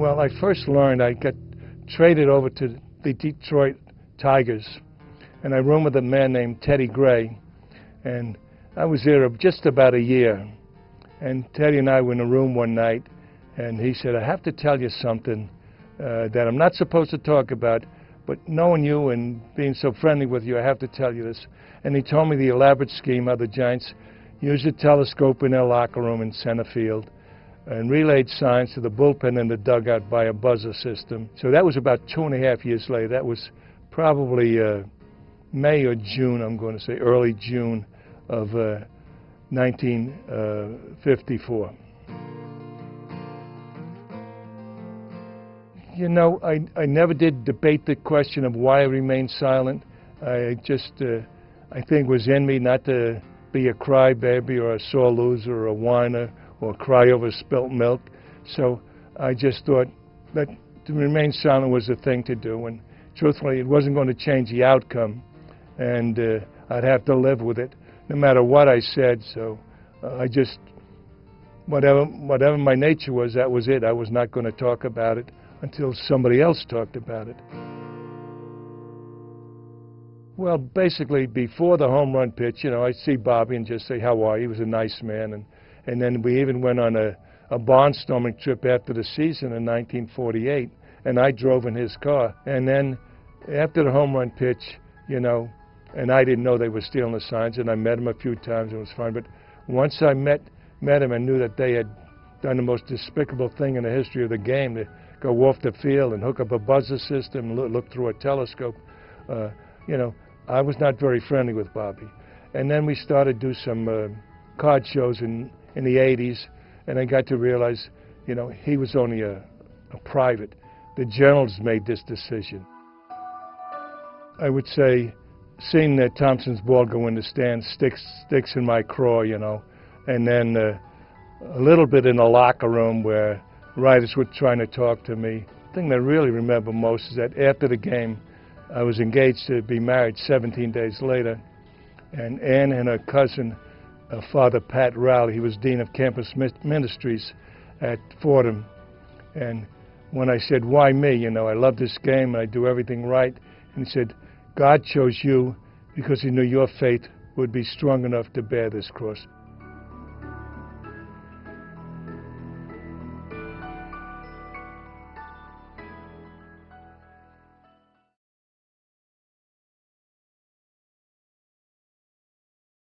Well, I first learned I got traded over to the Detroit Tigers, and I roomed with a man named Teddy Gray, and I was there just about a year. And Teddy and I were in a room one night, and he said, I have to tell you something that I'm not supposed to talk about, but knowing you and being so friendly with you, I have to tell you this. And he told me the elaborate scheme how the Giants used a telescope in their locker room in center field and relayed signs to the bullpen and the dugout by a buzzer system. So that was about 2.5 years later. That was probably May or June, I'm going to say, early June of 1954. You know, I never did debate the question of why I remained silent. I just, I think it was in me not to be a crybaby or a sore loser or a whiner or cry over spilt milk. So I just thought that to remain silent was the thing to do. And truthfully, it wasn't going to change the outcome. And I'd have to live with it no matter what I said. So I just, whatever my nature was, that was it. I was not going to talk about it until somebody else talked about it. Well, basically, before the home run pitch, you know, I'd see Bobby and just say, how are you? He was a nice man. And then we even went on a barnstorming trip after the season in 1948, and I drove in his car. And then after the home run pitch, you know, and I didn't know they were stealing the signs, and I met him a few times, and it was fine. But once I met him and knew that they had done the most despicable thing in the history of the game, to go off the field and hook up a buzzer system and look through a telescope, you know, I was not very friendly with Bobby. And then we started to do some card shows in the 80s, and I got to realize, you know, he was only a private. The generals made this decision. I would say seeing Thompson's ball go in the stand sticks in my craw, you know, and then a little bit in the locker room where writers were trying to talk to me. The thing that I really remember most is that after the game, I was engaged to be married 17 days later, and Ann and her cousin, Father Pat Rowley, he was Dean of Campus Ministries at Fordham, and when I said, why me? You know, I love this game and I do everything right. And he said, God chose you because he knew your faith would be strong enough to bear this cross.